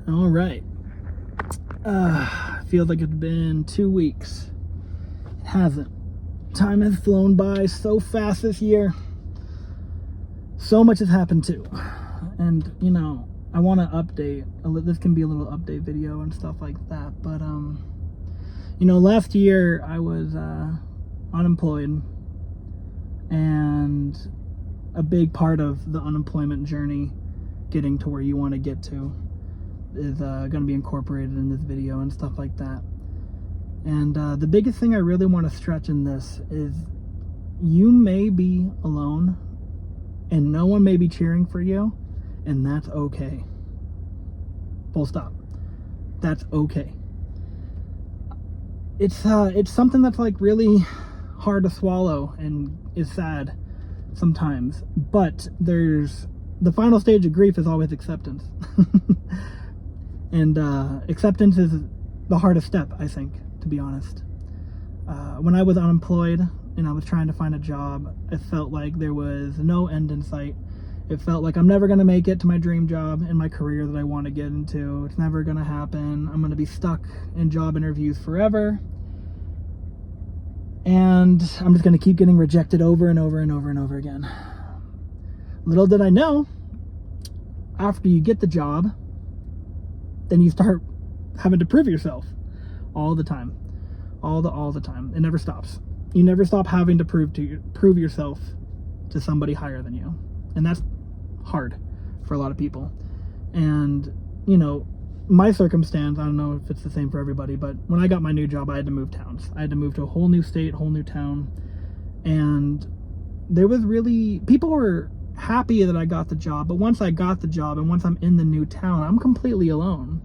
All right. Feels like it's been 2 weeks. It hasn't. Time has flown by so fast this year. So much has happened too. And, I want to update. This can be a little update video and stuff like that. But, last year I was unemployed. And a big part of the unemployment journey, getting to where you want to get to, is going to be incorporated in this video and stuff like that. And the biggest thing I really want to stretch in this is you may be alone and no one may be cheering for you, and that's okay. Full stop. That's okay. It's something that's like really hard to swallow and is sad sometimes, but there's the final stage of grief is always acceptance. And acceptance is the hardest step, I think, to be honest. When I was unemployed and I was trying to find a job, it felt like there was no end in sight. It felt like I'm never going to make it to my dream job and my career that I want to get into. It's never going to happen. I'm going to be stuck in job interviews forever. And I'm just going to keep getting rejected over and over and over and over again. Little did I know, after you get the job, then you start having to prove yourself all the time. All the time. It never stops. You never stop having to prove yourself to somebody higher than you. And that's hard for a lot of people. And, my circumstance, I don't know if it's the same for everybody, but when I got my new job, I had to move towns. I had to move to a whole new state, whole new town. And there was people were happy that I got the job, but once I got the job and once I'm in the new town, I'm completely alone.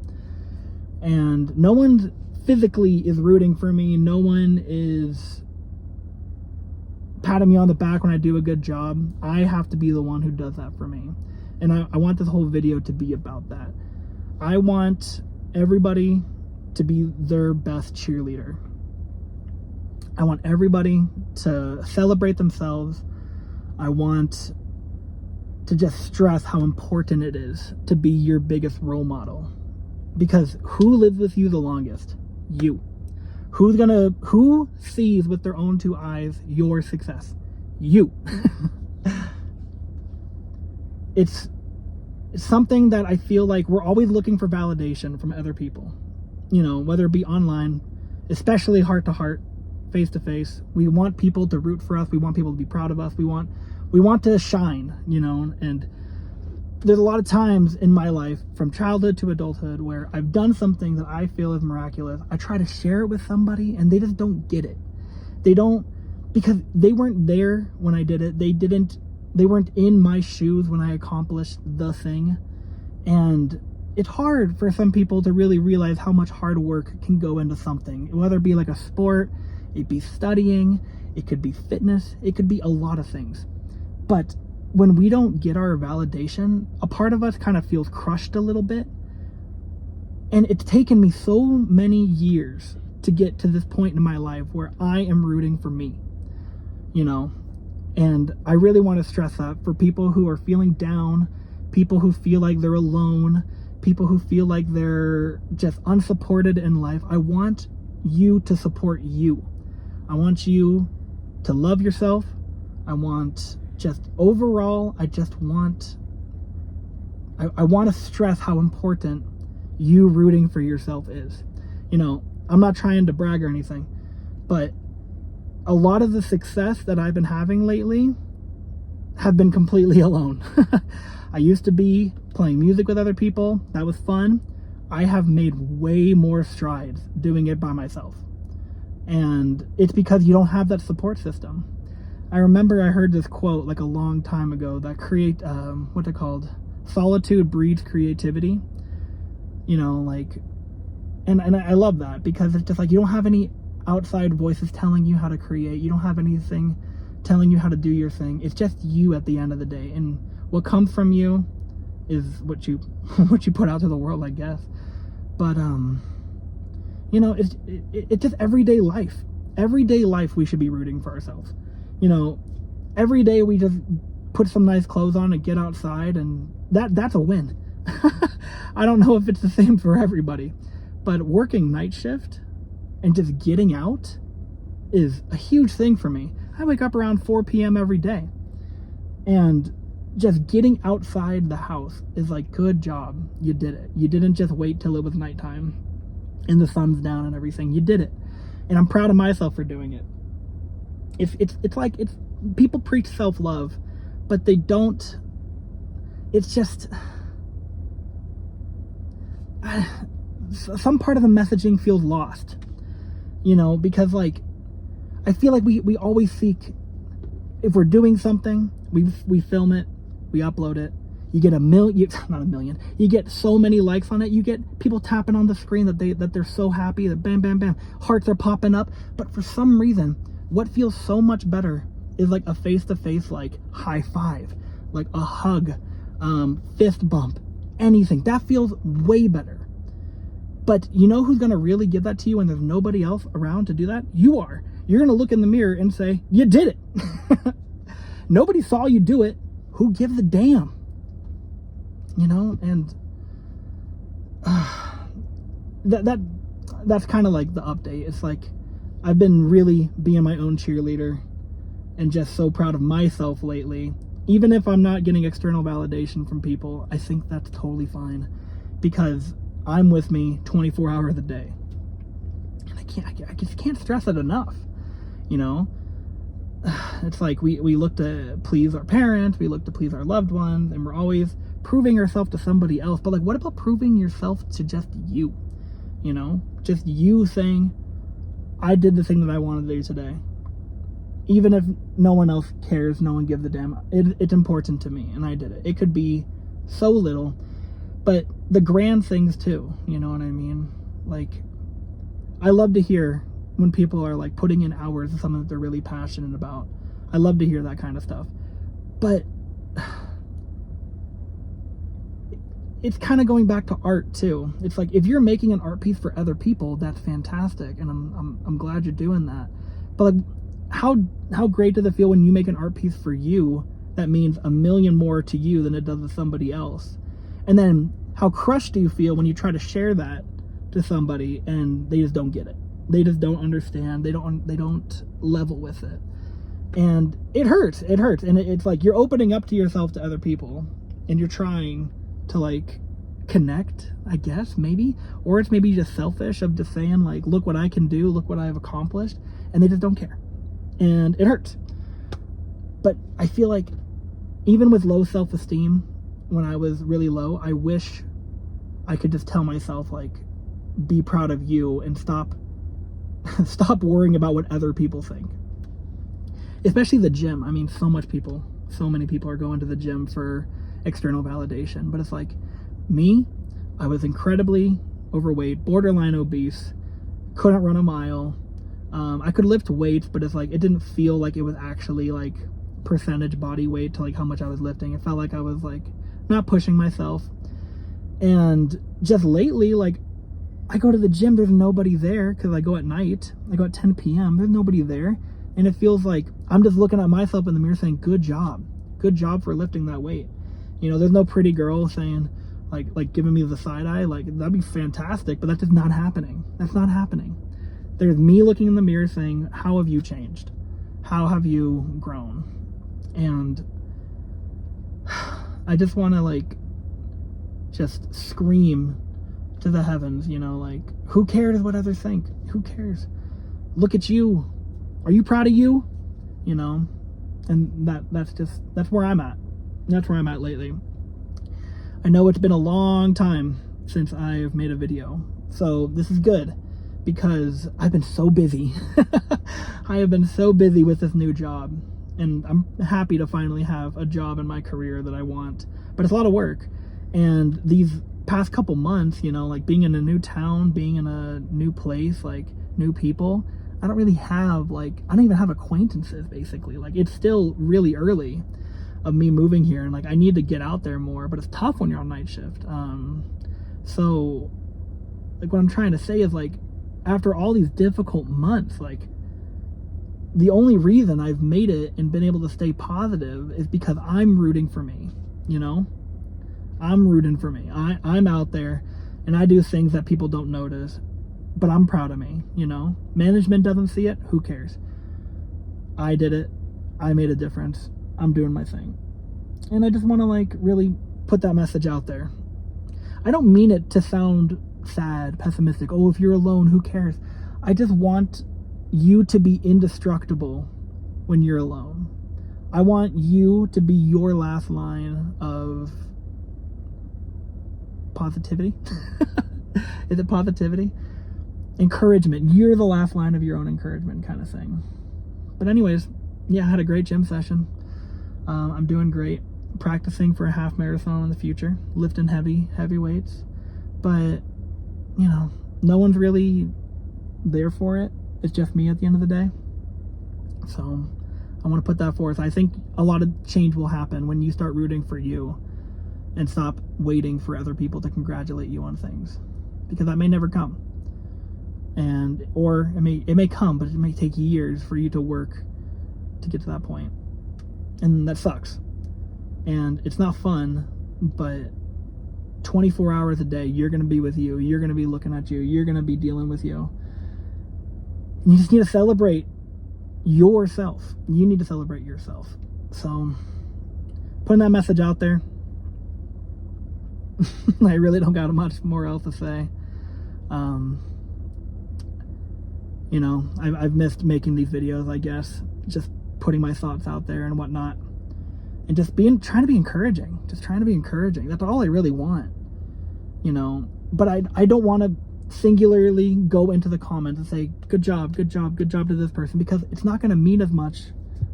And no one physically is rooting for me. No one is patting me on the back when I do a good job. I have to be the one who does that for me. And I want this whole video to be about that. I want everybody to be their best cheerleader. I want everybody to celebrate themselves. I want to just stress how important it is to be your biggest role model. Because who lives with you the longest? You. Who sees with their own two eyes your success? You. It's something that I feel like we're always looking for validation from other people. Whether it be online, especially heart to heart, face to face. We want people to root for us. We want people to be proud of us. We want to shine, and there's a lot of times in my life, from childhood to adulthood, where I've done something that I feel is miraculous. I try to share it with somebody and they just don't get it. They don't, because they weren't there when I did it. They weren't in my shoes when I accomplished the thing. And it's hard for some people to really realize how much hard work can go into something, whether it be like a sport, it be studying, it could be fitness, it could be a lot of things. But when we don't get our validation, a part of us kind of feels crushed a little bit. And it's taken me so many years to get to this point in my life where I am rooting for me, And I really want to stress that for people who are feeling down, people who feel like they're alone, people who feel like they're just unsupported in life. I want you to support you. I want you to love yourself. I want overall, I want to stress how important you rooting for yourself is. I'm not trying to brag or anything, but a lot of the success that I've been having lately have been completely alone. I used to be playing music with other people. That was fun. I have made way more strides doing it by myself. And it's because you don't have that support system. I remember I heard this quote like a long time ago that what's it called? Solitude breeds creativity. And I love that, because it's just like you don't have any outside voices telling you how to create. You don't have anything telling you how to do your thing. It's just you at the end of the day. And what comes from you is what you put out to the world, I guess. But it's just everyday life. Everyday life we should be rooting for ourselves. Every day we just put some nice clothes on and get outside, and that's a win. I don't know if it's the same for everybody, but working night shift and just getting out is a huge thing for me. I wake up around 4 p.m. every day, and just getting outside the house is like, good job. You did it. You didn't just wait till it was nighttime and the sun's down and everything. You did it. And I'm proud of myself for doing it. It's like, people preach self-love, but they don't. It's just, some part of the messaging feels lost, you know, because like, I feel like we always seek, if we're doing something, we film it, we upload it, you get not a million, you get so many likes on it, you get people tapping on the screen that they're so happy, that bam, bam, bam, hearts are popping up. But for some reason, what feels so much better is like a face-to-face, like high five, like a hug, fist bump, anything. That feels way better. But you know who's gonna really give that to you when there's nobody else around to do that? You are. You're gonna look in the mirror and say, you did it. Nobody saw you do it. Who gives a damn? You know, and that's kind of like the update. It's like, I've been really being my own cheerleader and just so proud of myself lately. Even if I'm not getting external validation from people, I think that's totally fine, because I'm with me 24 hours a day. And I just can't stress it enough, you know? It's like we look to please our parents, we look to please our loved ones, and we're always proving ourselves to somebody else. But like, what about proving yourself to just you? You know, just you saying, I did the thing that I wanted to do today. Even if no one else cares, no one gives a damn, it's important to me, and I did it. It could be so little, but the grand things too, you know what I mean? Like, I love to hear when people are like putting in hours of something that they're really passionate about. I love to hear that kind of stuff. But it's kind of going back to art too. It's like, if you're making an art piece for other people, that's fantastic, and I'm glad you're doing that. But like, how great does it feel when you make an art piece for you that means a million more to you than it does to somebody else? And then how crushed do you feel when you try to share that to somebody and they just don't get it? They just don't understand. They don't level with it. And it hurts. And it's like, you're opening up to yourself to other people, and you're trying to like connect, I guess, maybe. Or it's maybe just selfish of just saying like, look what I can do, look what I've accomplished. And they just don't care. And it hurts. But I feel like even with low self-esteem, when I was really low, I wish I could just tell myself like, be proud of you and stop worrying about what other people think. Especially the gym. I mean, so many people are going to the gym for external validation. But it's like, me, I was incredibly overweight, borderline obese, couldn't run a mile. I could lift weights, but it's like, it didn't feel like it was actually like percentage body weight to like how much I was lifting. It felt like I was like not pushing myself. And just lately, like, I go to the gym, there's nobody there, because I go at night. I go at 10 p.m. There's nobody there. And it feels like I'm just looking at myself in the mirror saying, good job. Good job for lifting that weight. You know, there's no pretty girl saying, like giving me the side eye. Like, that'd be fantastic, but that's just not happening. That's not happening. There's me looking in the mirror saying, how have you changed? How have you grown? And I just want to like just scream to the heavens, you know, like, who cares what others think? Who cares? Look at you. Are you proud of you? You know, and that's where I'm at. That's where I'm at lately. I know it's been a long time since I've made a video, so this is good, because I've been so busy. I have been so busy with this new job, and I'm happy to finally have a job in my career that I want, but it's a lot of work. And these past couple months, you know, like being in a new town, being in a new place, like new people, I don't even have acquaintances, basically. Like, it's still really early of me moving here, and like, I need to get out there more, but it's tough when you're on night shift. So like, what I'm trying to say is, like, after all these difficult months, like, the only reason I've made it and been able to stay positive is because I'm rooting for me, you know? I'm rooting for me. I'm out there and I do things that people don't notice, but I'm proud of me, you know? Management doesn't see it, who cares? I did it. I made a difference. I'm doing my thing. And I just want to like really put that message out there. I don't mean it to sound sad, pessimistic. Oh, if you're alone, who cares? I just want you to be indestructible when you're alone. I want you to be your last line of positivity. Is it positivity? Encouragement. You're the last line of your own encouragement kind of thing. But anyways, yeah, I had a great gym session. I'm doing great. Practicing for a half marathon in the future, lifting heavy weights. But, you know, no one's really there for it. It's just me at the end of the day. So I want to put that forth. I think a lot of change will happen when you start rooting for you and stop waiting for other people to congratulate you on things, because that may never come. And or it may come, but it may take years for you to work to get to that point. And that sucks. And it's not fun, but 24 hours a day, you're going to be with you. You're going to be looking at you. You're going to be dealing with you. And you just need to celebrate yourself. You need to celebrate yourself. So, putting that message out there. I really don't got much more else to say. You know, I've missed making these videos, I guess. Just putting my thoughts out there and whatnot. And just trying to be encouraging. Just trying to be encouraging. That's all I really want. You know, but I don't want to singularly go into the comments and say, good job to this person, because it's not going to mean as much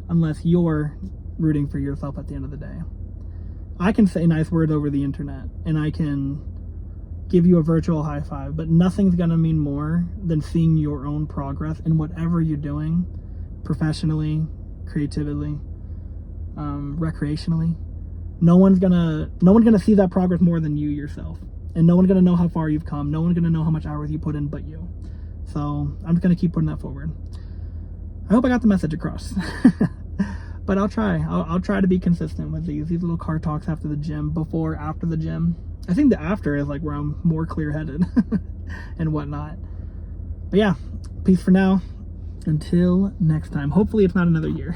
unless you're rooting for yourself at the end of the day. I can say nice words over the internet and I can give you a virtual high five, but nothing's going to mean more than seeing your own progress in whatever you're doing, professionally, creatively, recreationally. No one's gonna see that progress more than you yourself. And no one's gonna know how far you've come. No one's gonna know how much hours you put in but you. So I'm just gonna keep putting that forward. I hope I got the message across. But I'll try. I'll try to be consistent with these little car talks after the gym, before, after the gym. I think the after is like where I'm more clear-headed and whatnot. But yeah, peace for now. Until next time. Hopefully it's not another year.